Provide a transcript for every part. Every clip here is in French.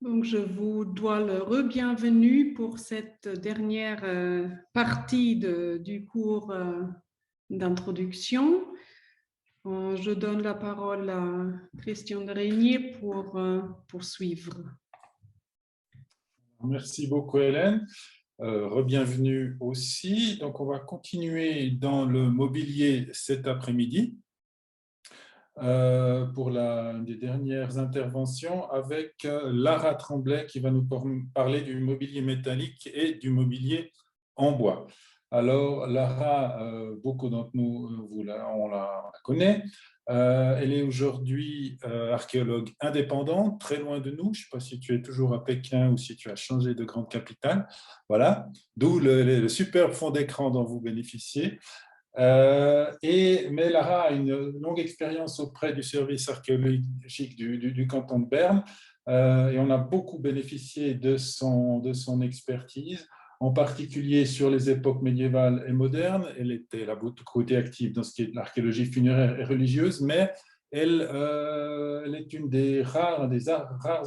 Donc, je vous dois le re-bienvenue pour cette dernière partie du cours d'introduction. Je donne la parole à Christian de Régnier pour poursuivre. Merci beaucoup, Hélène. Re-bienvenue aussi. Donc, on va continuer dans le mobilier cet après-midi pour une des dernières interventions avec Lara Tremblay qui va nous parler du mobilier métallique et du mobilier en bois. Alors, Lara, beaucoup d'entre nous, on la connaît. Elle est aujourd'hui archéologue indépendante, très loin de nous. Je ne sais pas si tu es toujours à Pékin ou si tu as changé de grande capitale. Voilà, d'où le superbe fond d'écran dont vous bénéficiez. Mais Lara a une longue expérience auprès du service archéologique du canton de Berne et on a beaucoup bénéficié de son expertise, en particulier sur les époques médiévales et modernes. Elle a beaucoup été active dans ce qui est de l'archéologie funéraire et religieuse, mais elle est une des rares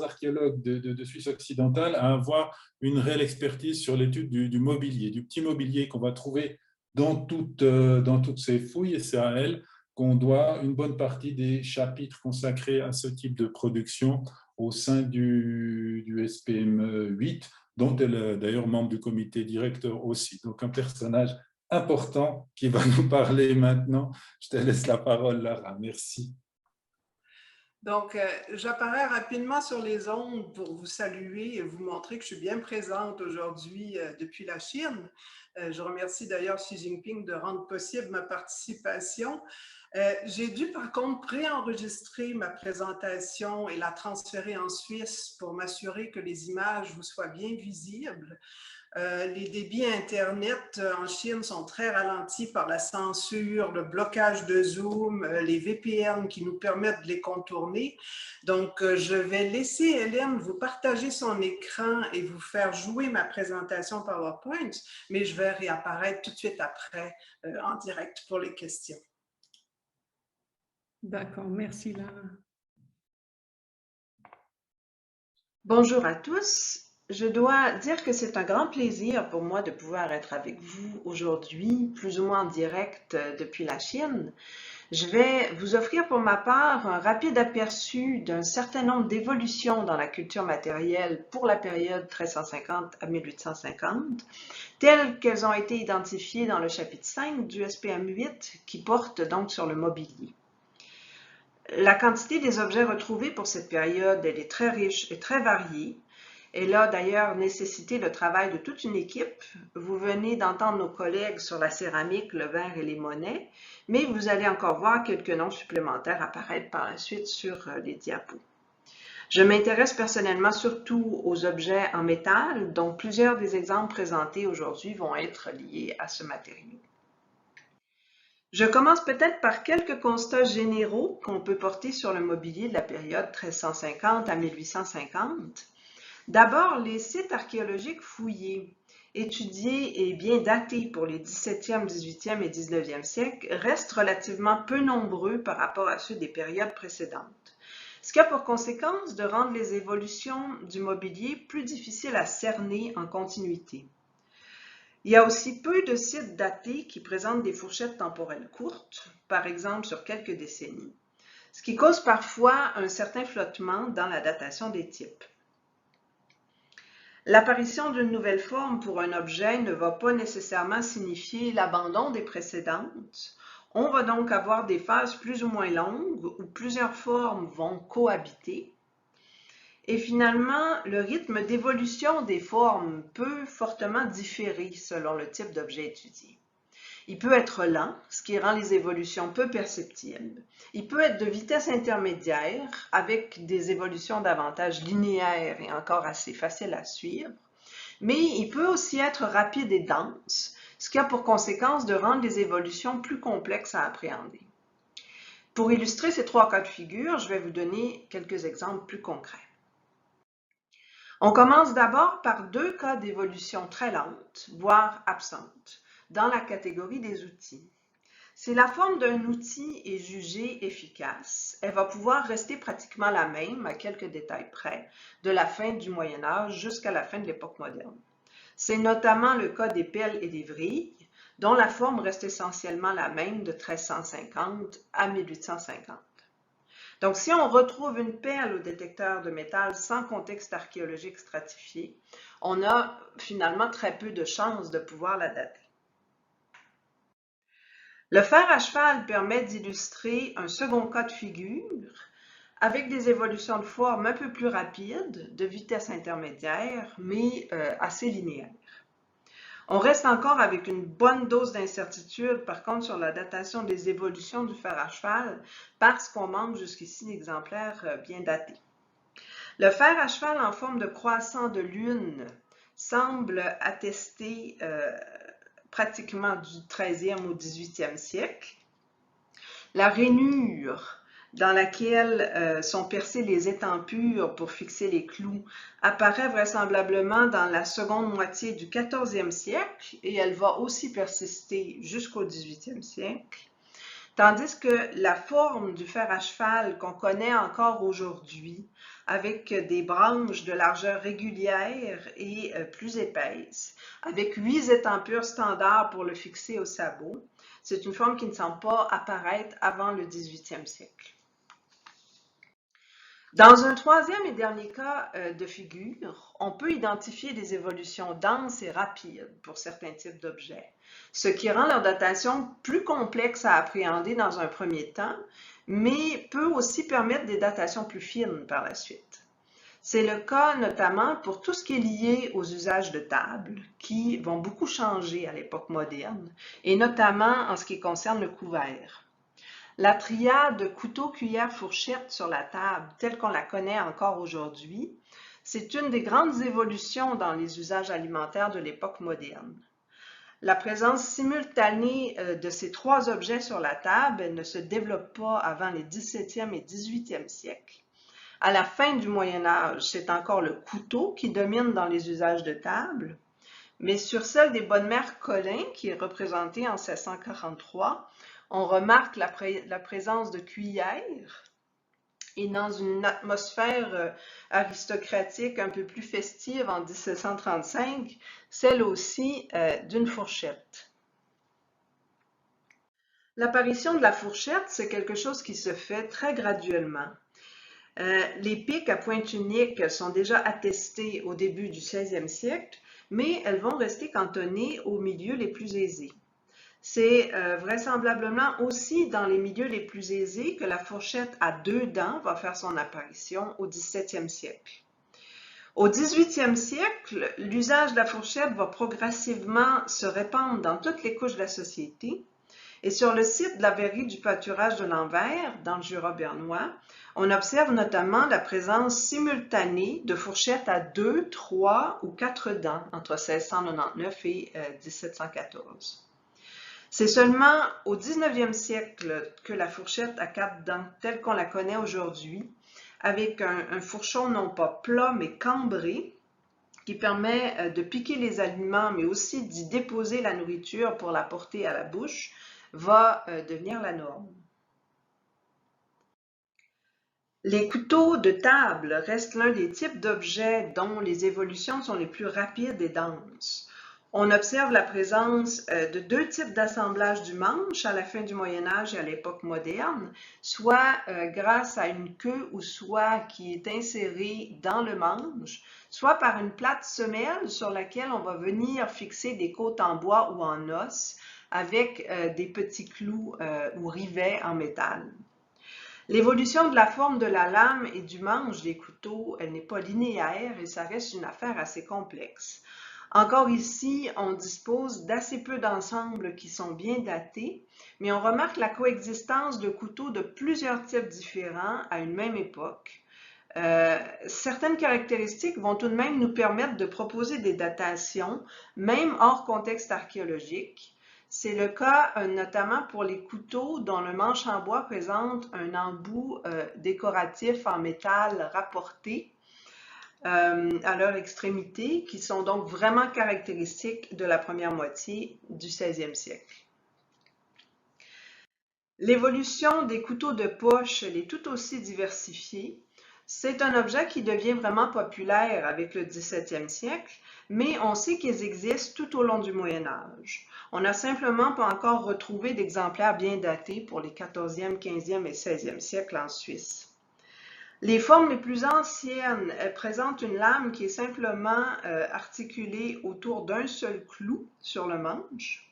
archéologues de Suisse occidentale à avoir une réelle expertise sur l'étude du mobilier, du petit mobilier qu'on va trouver dans toutes ces fouilles, et c'est à elle qu'on doit une bonne partie des chapitres consacrés à ce type de production au sein du SPM 8, dont elle est d'ailleurs membre du comité directeur aussi. Donc un personnage important qui va nous parler maintenant. Je te laisse la parole, Lara. Merci. Donc, j'apparais rapidement sur les ondes pour vous saluer et vous montrer que je suis bien présente aujourd'hui depuis la Chine. Je remercie d'ailleurs Xi Jinping de rendre possible ma participation. J'ai dû par contre préenregistrer ma présentation et la transférer en Suisse pour m'assurer que les images vous soient bien visibles. Les débits Internet en Chine sont très ralentis par la censure, le blocage de Zoom, les VPN qui nous permettent de les contourner. Donc, je vais laisser Hélène vous partager son écran et vous faire jouer ma présentation PowerPoint, mais je vais réapparaître tout de suite après en direct pour les questions. D'accord, merci Lara. Bonjour à tous. Je dois dire que c'est un grand plaisir pour moi de pouvoir être avec vous aujourd'hui, plus ou moins en direct depuis la Chine. Je vais vous offrir pour ma part un rapide aperçu d'un certain nombre d'évolutions dans la culture matérielle pour la période 1350 à 1850, telles qu'elles ont été identifiées dans le chapitre 5 du SPM 8 qui porte donc sur le mobilier. La quantité des objets retrouvés pour cette période, elle est très riche et très variée. Elle a d'ailleurs nécessité le travail de toute une équipe. Vous venez d'entendre nos collègues sur la céramique, le verre et les monnaies, mais vous allez encore voir quelques noms supplémentaires apparaître par la suite sur les diapos. Je m'intéresse personnellement surtout aux objets en métal, donc plusieurs des exemples présentés aujourd'hui vont être liés à ce matériau. Je commence peut-être par quelques constats généraux qu'on peut porter sur le mobilier de la période 1350 à 1850. D'abord, les sites archéologiques fouillés, étudiés et bien datés pour les 17e, 18e et 19e siècles restent relativement peu nombreux par rapport à ceux des périodes précédentes, ce qui a pour conséquence de rendre les évolutions du mobilier plus difficiles à cerner en continuité. Il y a aussi peu de sites datés qui présentent des fourchettes temporelles courtes, par exemple sur quelques décennies, ce qui cause parfois un certain flottement dans la datation des types. L'apparition d'une nouvelle forme pour un objet ne va pas nécessairement signifier l'abandon des précédentes. On va donc avoir des phases plus ou moins longues où plusieurs formes vont cohabiter. Et finalement, le rythme d'évolution des formes peut fortement différer selon le type d'objet étudié. Il peut être lent, ce qui rend les évolutions peu perceptibles. Il peut être de vitesse intermédiaire, avec des évolutions davantage linéaires et encore assez faciles à suivre. Mais il peut aussi être rapide et dense, ce qui a pour conséquence de rendre les évolutions plus complexes à appréhender. Pour illustrer ces trois cas de figure, je vais vous donner quelques exemples plus concrets. On commence d'abord par deux cas d'évolution très lente, voire absente, dans la catégorie des outils. Si la forme d'un outil est jugée efficace, elle va pouvoir rester pratiquement la même, à quelques détails près, de la fin du Moyen Âge jusqu'à la fin de l'époque moderne. C'est notamment le cas des pelles et des vrilles, dont la forme reste essentiellement la même de 1350 à 1850. Donc, si on retrouve une pelle au détecteur de métal sans contexte archéologique stratifié, on a finalement très peu de chances de pouvoir la dater. Le fer à cheval permet d'illustrer un second cas de figure avec des évolutions de forme un peu plus rapides, de vitesse intermédiaire, mais assez linéaires. On reste encore avec une bonne dose d'incertitude, par contre, sur la datation des évolutions du fer à cheval, parce qu'on manque jusqu'ici d'exemplaires bien datés. Le fer à cheval en forme de croissant de lune semble attester pratiquement du 13e au 18e siècle. La rainure dans laquelle sont percées les étampures pour fixer les clous apparaît vraisemblablement dans la seconde moitié du 14e siècle et elle va aussi persister jusqu'au 18e siècle, tandis que la forme du fer à cheval qu'on connaît encore aujourd'hui, avec des branches de largeur régulière et plus épaisses, avec 8 étampures standards pour le fixer au sabot, c'est une forme qui ne semble pas apparaître avant le 18e siècle. Dans un troisième et dernier cas de figure, on peut identifier des évolutions denses et rapides pour certains types d'objets, ce qui rend leur datation plus complexe à appréhender dans un premier temps, mais peut aussi permettre des datations plus fines par la suite. C'est le cas notamment pour tout ce qui est lié aux usages de table, qui vont beaucoup changer à l'époque moderne, et notamment en ce qui concerne le couvert. La triade couteau, cuillère, fourchette sur la table, telle qu'on la connaît encore aujourd'hui, c'est une des grandes évolutions dans les usages alimentaires de l'époque moderne. La présence simultanée de ces trois objets sur la table ne se développe pas avant les 17e et 18e siècles. À la fin du Moyen Âge, c'est encore le couteau qui domine dans les usages de table, mais sur celle des bonnes mères Colin, qui est représentée en 1643, on remarque la présence de cuillères et dans une atmosphère aristocratique un peu plus festive en 1735, celle aussi d'une fourchette. L'apparition de la fourchette, c'est quelque chose qui se fait très graduellement. Les piques à pointe unique sont déjà attestées au début du 16e siècle, mais elles vont rester cantonnées aux milieux les plus aisés. C'est vraisemblablement aussi dans les milieux les plus aisés que la fourchette à deux dents va faire son apparition au 17e siècle. Au 18e siècle, l'usage de la fourchette va progressivement se répandre dans toutes les couches de la société. Et sur le site de la verrerie du pâturage de l'Anvers, dans le Jura bernois, on observe notamment la présence simultanée de fourchettes à 2, 3 ou 4 dents entre 1699 et 1714. C'est seulement au 19e siècle que la fourchette à 4 dents, telle qu'on la connaît aujourd'hui, avec un fourchon non pas plat mais cambré, qui permet de piquer les aliments mais aussi d'y déposer la nourriture pour la porter à la bouche, va devenir la norme. Les couteaux de table restent l'un des types d'objets dont les évolutions sont les plus rapides et denses. On observe la présence de deux types d'assemblage du manche à la fin du Moyen Âge et à l'époque moderne, soit grâce à une queue ou soie qui est insérée dans le manche, soit par une plate semelle sur laquelle on va venir fixer des côtes en bois ou en os avec des petits clous ou rivets en métal. L'évolution de la forme de la lame et du manche des couteaux, elle n'est pas linéaire et ça reste une affaire assez complexe. Encore ici, on dispose d'assez peu d'ensembles qui sont bien datés, mais on remarque la coexistence de couteaux de plusieurs types différents à une même époque. Certaines caractéristiques vont tout de même nous permettre de proposer des datations, même hors contexte archéologique. C'est le cas notamment pour les couteaux dont le manche en bois présente un embout décoratif en métal rapporté à leur extrémité, qui sont donc vraiment caractéristiques de la première moitié du 16e siècle. L'évolution des couteaux de poche, elle est tout aussi diversifiée. C'est un objet qui devient vraiment populaire avec le 17e siècle, mais on sait qu'ils existent tout au long du Moyen Âge. On n'a simplement pas encore retrouvé d'exemplaires bien datés pour les 14e, 15e et 16e siècles en Suisse. Les formes les plus anciennes présentent une lame qui est simplement articulée autour d'un seul clou sur le manche.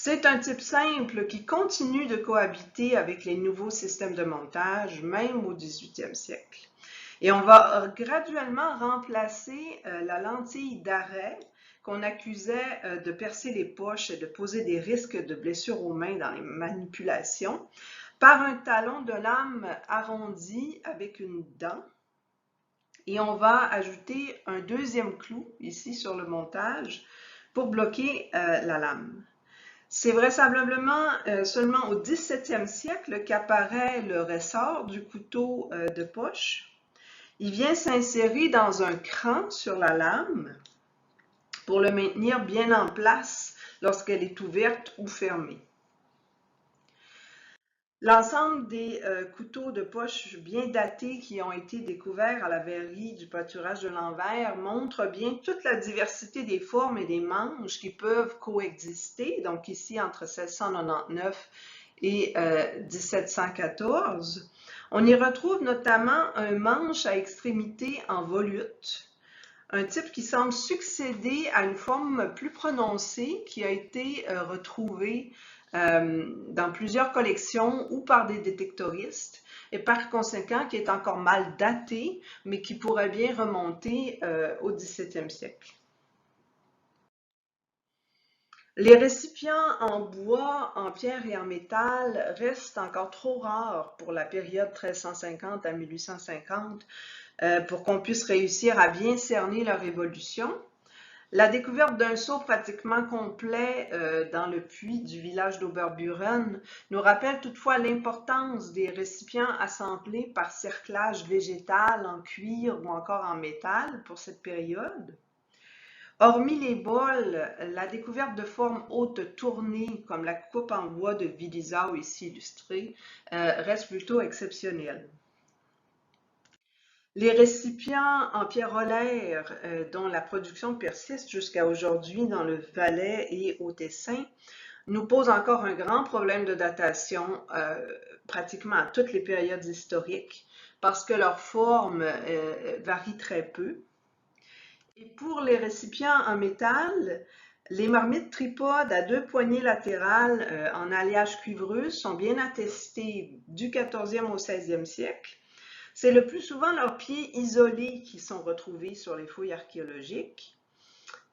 C'est un type simple qui continue de cohabiter avec les nouveaux systèmes de montage, même au 18e siècle. Et on va graduellement remplacer la lentille d'arrêt qu'on accusait de percer les poches et de poser des risques de blessures aux mains dans les manipulations, par un talon de lame arrondi avec une dent. Et on va ajouter un deuxième clou ici sur le montage pour bloquer la lame. C'est vraisemblablement seulement au 17e siècle qu'apparaît le ressort du couteau de poche. Il vient s'insérer dans un cran sur la lame pour le maintenir bien en place lorsqu'elle est ouverte ou fermée. L'ensemble des couteaux de poche bien datés qui ont été découverts à la verrerie du pâturage de l'Anvers montrent bien toute la diversité des formes et des manches qui peuvent coexister, donc ici entre 1699 et 1714. On y retrouve notamment un manche à extrémité en volute, un type qui semble succéder à une forme plus prononcée qui a été retrouvée dans plusieurs collections ou par des détectoristes et par conséquent qui est encore mal daté, mais qui pourrait bien remonter au XVIIe siècle. Les récipients en bois, en pierre et en métal restent encore trop rares pour la période 1350 à 1850 pour qu'on puisse réussir à bien cerner leur évolution. La découverte d'un seau pratiquement complet dans le puits du village d'Oberburen nous rappelle toutefois l'importance des récipients assemblés par cerclage végétal en cuir ou encore en métal pour cette période. Hormis les bols, la découverte de formes hautes tournées comme la coupe en bois de Willisau ici illustrée reste plutôt exceptionnelle. Les récipients en pierre rolaire, dont la production persiste jusqu'à aujourd'hui dans le Valais et au Tessin, nous posent encore un grand problème de datation pratiquement à toutes les périodes historiques parce que leur forme varie très peu. Et pour les récipients en métal, les marmites tripodes à 2 poignées latérales en alliage cuivreux sont bien attestées du 14e au 16e siècle. C'est le plus souvent leurs pieds isolés qui sont retrouvés sur les fouilles archéologiques.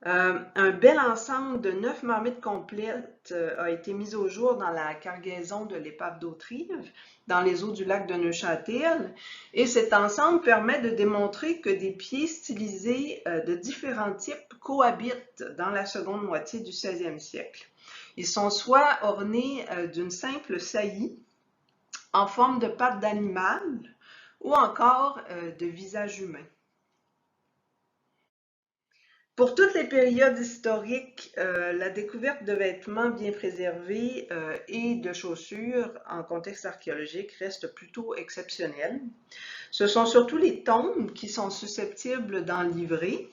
Un bel ensemble de 9 marmites complètes a été mis au jour dans la cargaison de l'épave d'Autrive, dans les eaux du lac de Neuchâtel, et cet ensemble permet de démontrer que des pieds stylisés de différents types cohabitent dans la seconde moitié du 16e siècle. Ils sont soit ornés d'une simple saillie en forme de patte d'animal, ou encore de visage humain. Pour toutes les périodes historiques, la découverte de vêtements bien préservés et de chaussures en contexte archéologique reste plutôt exceptionnelle. Ce sont surtout les tombes qui sont susceptibles d'en livrer.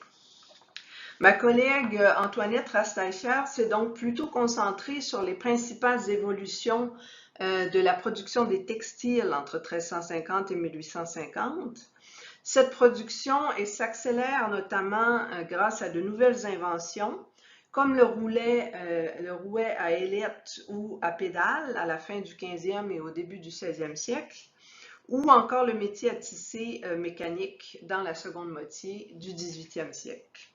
Ma collègue Antoinette Rasteicher s'est donc plutôt concentrée sur les principales évolutions de la production des textiles entre 1350 et 1850. Cette production s'accélère notamment grâce à de nouvelles inventions, comme le rouet à ailette ou à pédale à la fin du 15e et au début du 16e siècle, ou encore le métier à tisser mécanique dans la seconde moitié du 18e siècle.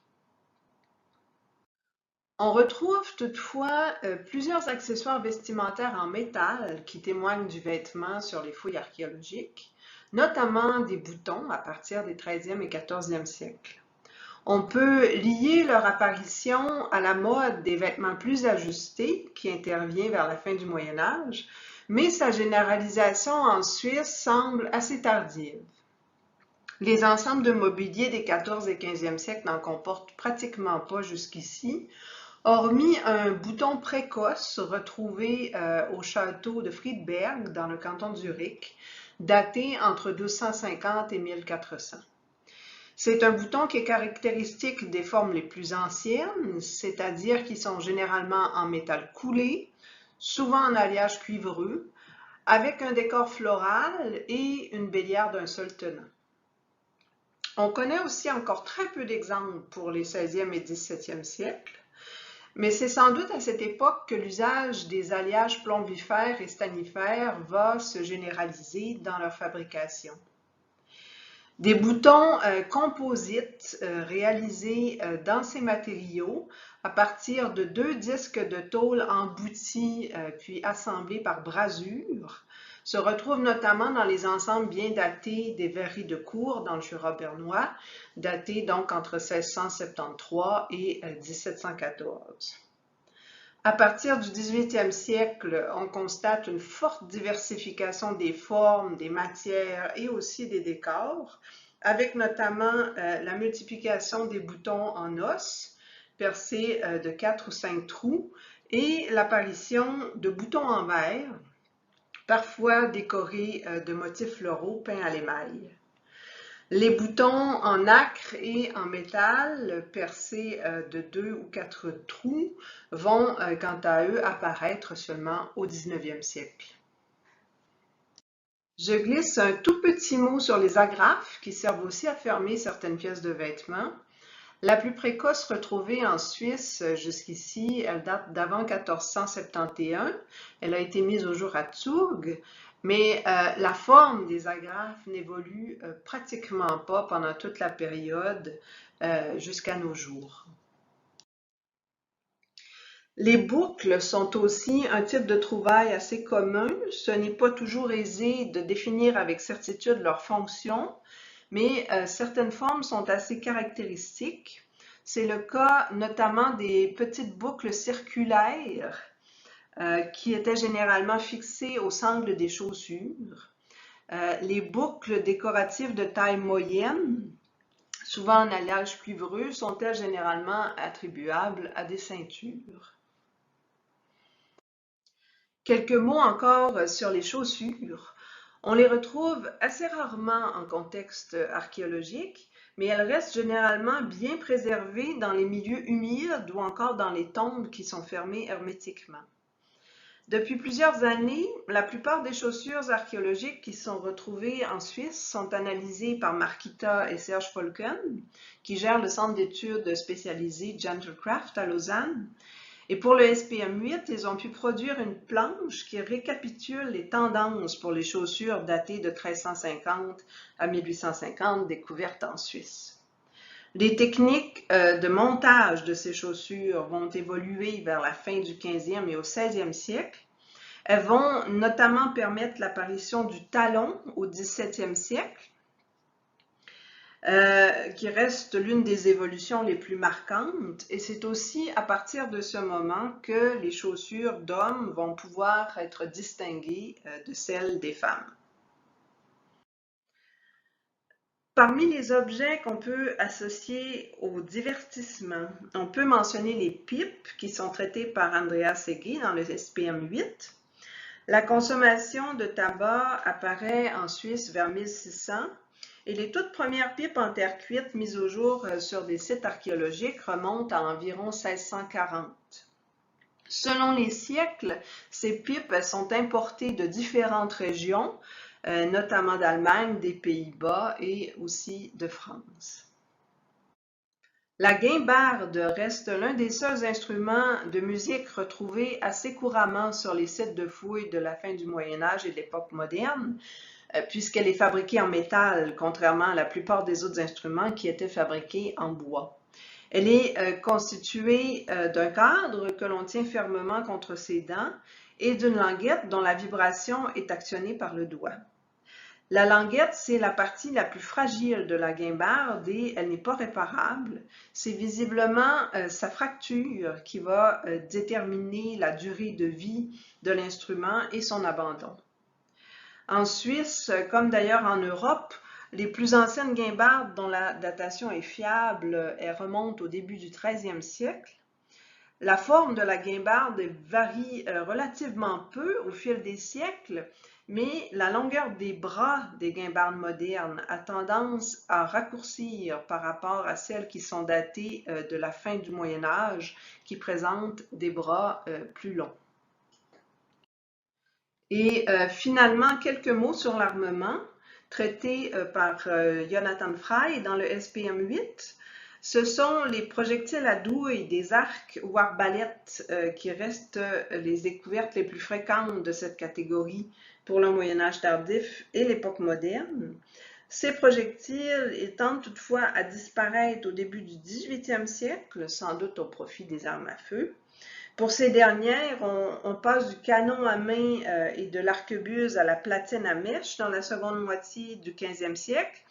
On retrouve toutefois plusieurs accessoires vestimentaires en métal qui témoignent du vêtement sur les fouilles archéologiques, notamment des boutons à partir des 13e et 14e siècles. On peut lier leur apparition à la mode des vêtements plus ajustés qui intervient vers la fin du Moyen Âge, mais sa généralisation en Suisse semble assez tardive. Les ensembles de mobilier des 14 et 15e siècles n'en comportent pratiquement pas jusqu'ici. Hormis un bouton précoce retrouvé au château de Friedberg dans le canton de Zurich, daté entre 1250 et 1400. C'est un bouton qui est caractéristique des formes les plus anciennes, c'est-à-dire qui sont généralement en métal coulé, souvent en alliage cuivreux, avec un décor floral et une bélière d'un seul tenant. On connaît aussi encore très peu d'exemples pour les 16e et 17e siècles, mais c'est sans doute à cette époque que l'usage des alliages plombifères et stannifères va se généraliser dans leur fabrication. Des boutons composites réalisés dans ces matériaux à partir de 2 disques de tôle emboutis puis assemblés par brasure se retrouvent notamment dans les ensembles bien datés des verreries de cour dans le Jura bernois, datés donc entre 1673 et 1714. À partir du 18e siècle, on constate une forte diversification des formes, des matières et aussi des décors, avec notamment la multiplication des boutons en os, percés de 4 ou 5 trous, et l'apparition de boutons en verre, parfois décorés de motifs floraux peints à l'émail. Les boutons en nacre et en métal percés de 2 ou 4 trous vont quant à eux apparaître seulement au 19e siècle. Je glisse un tout petit mot sur les agrafes qui servent aussi à fermer certaines pièces de vêtements. La plus précoce retrouvée en Suisse jusqu'ici, elle date d'avant 1471. Elle a été mise au jour à Zug. Mais la forme des agrafes n'évolue pratiquement pas pendant toute la période jusqu'à nos jours. Les boucles sont aussi un type de trouvaille assez commun. Ce n'est pas toujours aisé de définir avec certitude leur fonction, mais certaines formes sont assez caractéristiques. C'est le cas notamment des petites boucles circulaires qui étaient généralement fixées au sangle des chaussures. Les boucles décoratives de taille moyenne, souvent en alliage cuivreux, sont-elles généralement attribuables à des ceintures. Quelques mots encore sur les chaussures. On les retrouve assez rarement en contexte archéologique, mais elles restent généralement bien préservées dans les milieux humides ou encore dans les tombes qui sont fermées hermétiquement. Depuis plusieurs années, la plupart des chaussures archéologiques qui sont retrouvées en Suisse sont analysées par Markita et Serge Folken, qui gèrent le centre d'études spécialisé Gentlecraft à Lausanne. Et pour le SPM 8, ils ont pu produire une planche qui récapitule les tendances pour les chaussures datées de 1350 à 1850 découvertes en Suisse. Les techniques de montage de ces chaussures vont évoluer vers la fin du 15e et au 16e siècle. Elles vont notamment permettre l'apparition du talon au 17e siècle, qui reste l'une des évolutions les plus marquantes. Et c'est aussi à partir de ce moment que les chaussures d'hommes vont pouvoir être distinguées de celles des femmes. Parmi les objets qu'on peut associer au divertissement, on peut mentionner les pipes qui sont traitées par Andreas Segge dans le SPM 8. La consommation de tabac apparaît en Suisse vers 1600 et les toutes premières pipes en terre cuite mises au jour sur des sites archéologiques remontent à environ 1640. Selon les siècles, ces pipes sont importées de différentes régions, notamment d'Allemagne, des Pays-Bas et aussi de France. La guimbarde reste l'un des seuls instruments de musique retrouvés assez couramment sur les sites de fouilles de la fin du Moyen Âge et de l'époque moderne, puisqu'elle est fabriquée en métal, contrairement à la plupart des autres instruments qui étaient fabriqués en bois. Elle est constituée d'un cadre que l'on tient fermement contre ses dents et d'une languette dont la vibration est actionnée par le doigt. La languette, c'est la partie la plus fragile de la guimbarde et elle n'est pas réparable. C'est visiblement sa fracture qui va déterminer la durée de vie de l'instrument et son abandon. En Suisse, comme d'ailleurs en Europe, les plus anciennes guimbardes dont la datation est fiable, elles remontent au début du 13e siècle. La forme de la guimbarde varie relativement peu au fil des siècles, mais la longueur des bras des guimbardes modernes a tendance à raccourcir par rapport à celles qui sont datées de la fin du Moyen Âge, qui présentent des bras plus longs. Et finalement, quelques mots sur l'armement, traité par Jonathan Fry dans le SPM 8. Ce sont les projectiles à douille, des arcs ou arbalètes qui restent les découvertes les plus fréquentes de cette catégorie pour le Moyen Âge tardif et l'époque moderne. Ces projectiles, ils tendent toutefois à disparaître au début du 18e siècle, sans doute au profit des armes à feu. Pour ces dernières, on passe du canon à main et de l'arquebuse à la platine à mèche dans la seconde moitié du 15e siècle,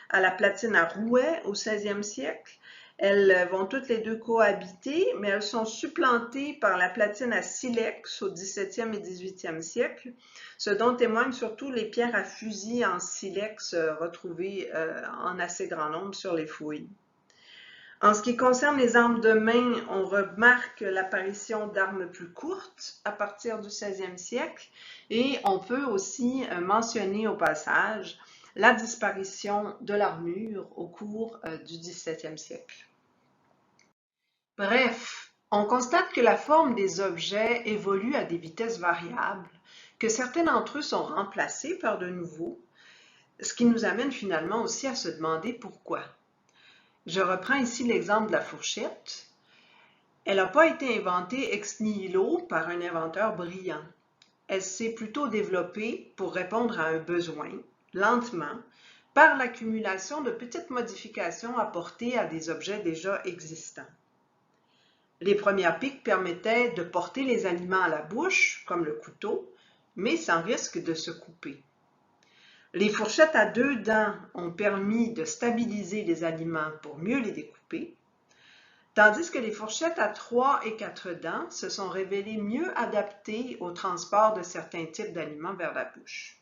à la platine à rouet au 16e siècle. Elles vont toutes les deux cohabiter, mais elles sont supplantées par la platine à silex au 17e et 18e siècle, ce dont témoignent surtout les pierres à fusil en silex retrouvées en assez grand nombre sur les fouilles. En ce qui concerne les armes de main, on remarque l'apparition d'armes plus courtes à partir du 16e siècle et on peut aussi mentionner au passage la disparition de l'armure au cours du 17e siècle. Bref, on constate que la forme des objets évolue à des vitesses variables, que certains d'entre eux sont remplacés par de nouveaux, ce qui nous amène finalement aussi à se demander pourquoi. Je reprends ici l'exemple de la fourchette. Elle n'a pas été inventée ex nihilo par un inventeur brillant. Elle s'est plutôt développée pour répondre à un besoin, lentement, par l'accumulation de petites modifications apportées à des objets déjà existants. Les premières piques permettaient de porter les aliments à la bouche, comme le couteau, mais sans risque de se couper. Les fourchettes à 2 dents ont permis de stabiliser les aliments pour mieux les découper, tandis que les fourchettes à 3 et 4 dents se sont révélées mieux adaptées au transport de certains types d'aliments vers la bouche.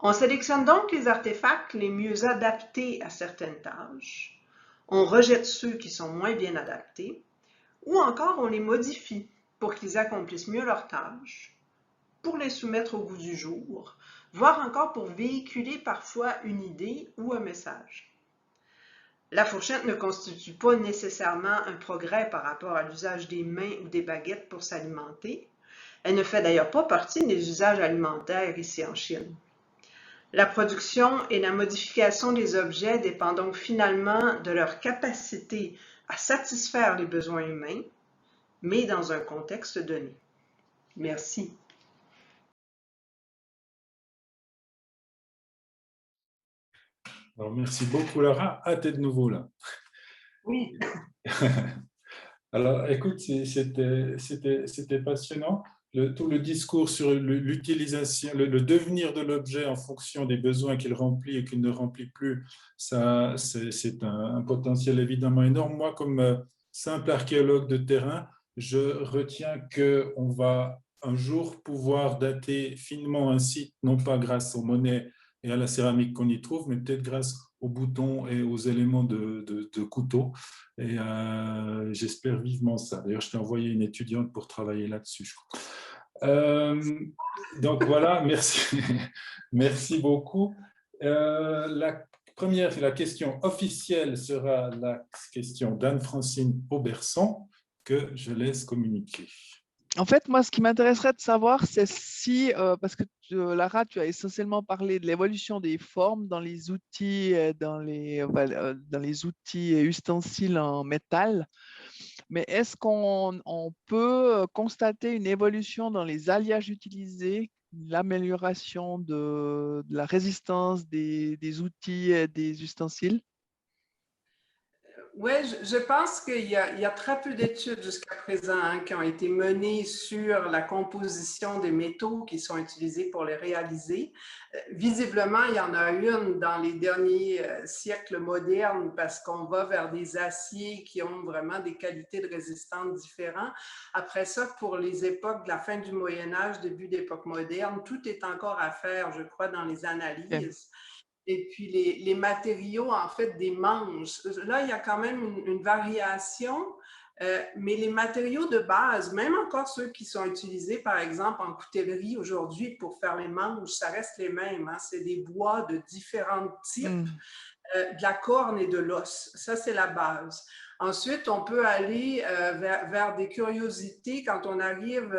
On sélectionne donc les artefacts les mieux adaptés à certaines tâches, on rejette ceux qui sont moins bien adaptés, ou encore on les modifie pour qu'ils accomplissent mieux leurs tâches, pour les soumettre au goût du jour, voire encore pour véhiculer parfois une idée ou un message. La fourchette ne constitue pas nécessairement un progrès par rapport à l'usage des mains ou des baguettes pour s'alimenter. Elle ne fait d'ailleurs pas partie des usages alimentaires ici en Chine. La production et la modification des objets dépendent donc finalement de leur capacité à satisfaire les besoins humains, mais dans un contexte donné. Merci. Alors, merci beaucoup, Laura. Ah, t'es de nouveau là. Oui. Alors, écoute, c'était passionnant. Tout le discours sur l'utilisation, le devenir de l'objet en fonction des besoins qu'il remplit et qu'il ne remplit plus, ça, c'est un potentiel évidemment énorme. Moi, comme simple archéologue de terrain, je retiens qu'on va un jour pouvoir dater finement un site, non pas grâce aux monnaies et à la céramique qu'on y trouve, mais peut-être grâce aux boutons et aux éléments de couteau. Et j'espère vivement ça. D'ailleurs, je t'ai envoyé une étudiante pour travailler là-dessus, je crois. Donc voilà, merci, merci beaucoup. La première, la question officielle sera la question d'Anne-Francine Auberson, que je laisse communiquer. En fait, moi, ce qui m'intéresserait de savoir, c'est si, parce que Lara, tu as essentiellement parlé de l'évolution des formes dans les outils, dans les outils et ustensiles en métal, mais est-ce qu'on peut constater une évolution dans les alliages utilisés, l'amélioration de la résistance des outils et des ustensiles? Oui, je pense qu'il y a très peu d'études jusqu'à présent qui ont été menées sur la composition des métaux qui sont utilisés pour les réaliser. Visiblement, il y en a une dans les derniers siècles modernes parce qu'on va vers des aciers qui ont vraiment des qualités de résistance différentes. Après ça, pour les époques de la fin du Moyen Âge, début d'époque moderne, tout est encore à faire, je crois, dans les analyses. Okay. Et puis, les matériaux, en fait, des manches. Là, il y a quand même une variation. Mais les matériaux de base, même encore ceux qui sont utilisés, par exemple, en coutellerie aujourd'hui pour faire les manches, ça reste les mêmes. Hein? C'est des bois de différents types, de la corne et de l'os. Ça, c'est la base. Ensuite, on peut aller vers des curiosités quand on arrive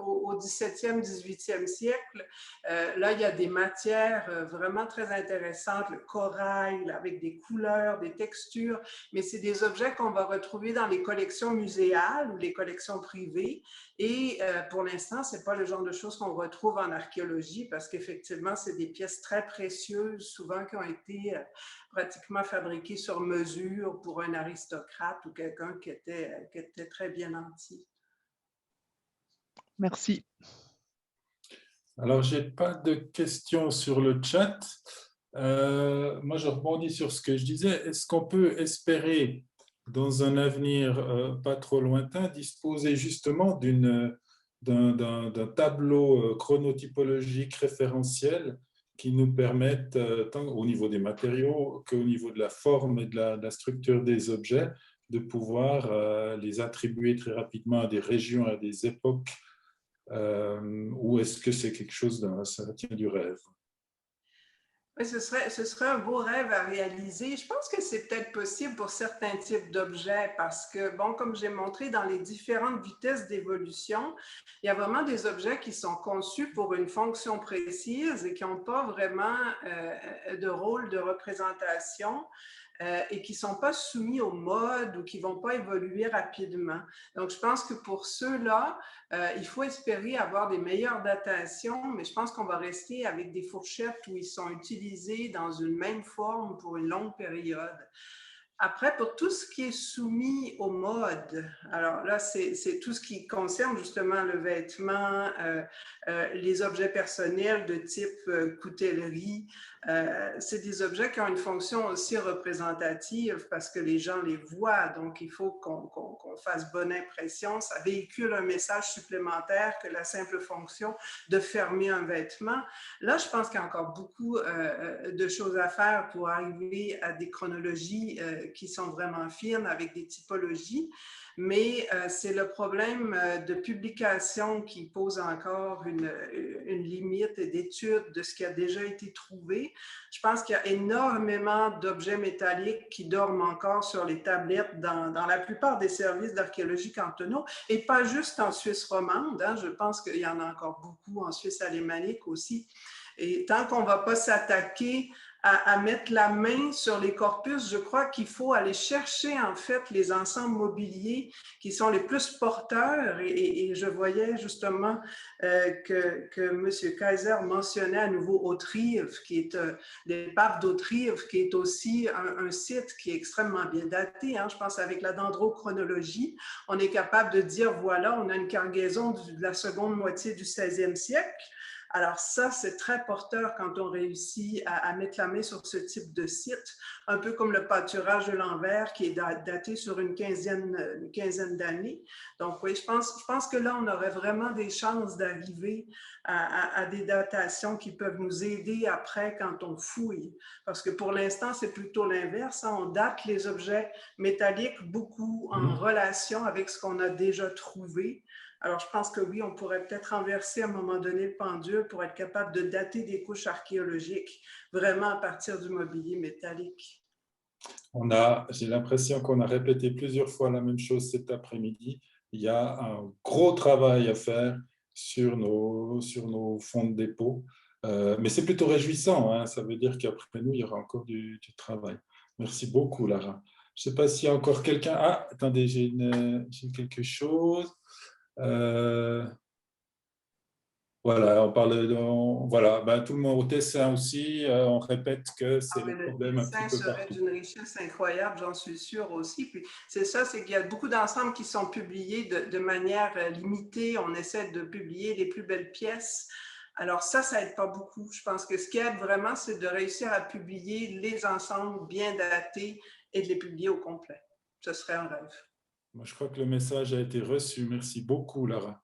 au 17e, 18e siècle. Là, il y a des matières vraiment très intéressantes, le corail avec des couleurs, des textures, mais c'est des objets qu'on va retrouver dans les collections muséales ou les collections privées. Et pour l'instant, ce n'est pas le genre de choses qu'on retrouve en archéologie parce qu'effectivement, c'est des pièces très précieuses, souvent qui ont été pratiquement fabriquées sur mesure pour un aristocrate ou quelqu'un qui était très bien nanti. Merci. Alors, je n'ai pas de questions sur le chat. Moi, je rebondis sur ce que je disais. Est-ce qu'on peut espérer, dans un avenir pas trop lointain, disposer justement d'un tableau chronotypologique référentiel qui nous permette, tant au niveau des matériaux qu'au niveau de la forme et de la structure des objets, de pouvoir les attribuer très rapidement à des régions, à des époques, ou est-ce que c'est quelque chose, ça tient du rêve? Oui, ce serait un beau rêve à réaliser. Je pense que c'est peut-être possible pour certains types d'objets parce que, bon, comme j'ai montré dans les différentes vitesses d'évolution, il y a vraiment des objets qui sont conçus pour une fonction précise et qui n'ont pas vraiment de rôle de représentation. Et qui ne sont pas soumis au mode ou qui ne vont pas évoluer rapidement. Donc, je pense que pour ceux-là, il faut espérer avoir des meilleures datations, mais je pense qu'on va rester avec des fourchettes où ils sont utilisés dans une même forme pour une longue période. Après, pour tout ce qui est soumis au mode, alors là, c'est tout ce qui concerne justement le vêtement, les objets personnels de type coutellerie. C'est des objets qui ont une fonction aussi représentative parce que les gens les voient. Donc, il faut qu'on fasse bonne impression. Ça véhicule un message supplémentaire que la simple fonction de fermer un vêtement. Là, je pense qu'il y a encore beaucoup de choses à faire pour arriver à des chronologies qui sont vraiment fines avec des typologies, mais c'est le problème de publication qui pose encore une limite d'étude de ce qui a déjà été trouvé. Je pense qu'il y a énormément d'objets métalliques qui dorment encore sur les tablettes dans la plupart des services d'archéologie cantonaux, et pas juste en Suisse romande. Hein, je pense qu'il y en a encore beaucoup en Suisse alémanique aussi. Et tant qu'on ne va pas s'attaquer à mettre la main sur les corpus, je crois qu'il faut aller chercher en fait les ensembles mobiliers qui sont les plus porteurs. Et je voyais justement que M. Kaiser mentionnait à nouveau Autrive, qui est l'épave d'Autrive, qui est aussi un site qui est extrêmement bien daté. Hein. Je pense avec la dendrochronologie, on est capable de dire, voilà, on a une cargaison de la seconde moitié du 16e siècle. Alors ça, c'est très porteur quand on réussit à mettre la main sur ce type de site, un peu comme le pâturage de l'Anvers qui est daté sur une quinzaine d'années. Donc oui, je pense que là, on aurait vraiment des chances d'arriver à des datations qui peuvent nous aider après quand on fouille. Parce que pour l'instant, c'est plutôt l'inverse. Hein? On date les objets métalliques beaucoup en relation avec ce qu'on a déjà trouvé. Alors, je pense que oui, on pourrait peut-être renverser à un moment donné le pendule pour être capable de dater des couches archéologiques vraiment à partir du mobilier métallique. J'ai l'impression qu'on a répété plusieurs fois la même chose cet après-midi. Il y a un gros travail à faire sur nos fonds de dépôt. Mais c'est plutôt réjouissant. Hein. Ça veut dire qu'après nous, il y aura encore du travail. Merci beaucoup, Lara. Je ne sais pas s'il y a encore quelqu'un. Ah, attendez, j'ai quelque chose. Voilà, on parle voilà, ben, tout le monde au dessin aussi, on répète que c'est le problème un petit peu serait partout. d'une richesse incroyable, j'en suis sûre aussi. Puis c'est ça, c'est qu'il y a beaucoup d'ensembles qui sont publiés de manière limitée. On essaie de publier les plus belles pièces. Alors ça aide pas beaucoup. Je pense que ce qui aide vraiment, c'est de réussir à publier les ensembles bien datés et de les publier au complet. Ce serait un rêve. Moi, je crois que le message a été reçu. Merci beaucoup, Lara.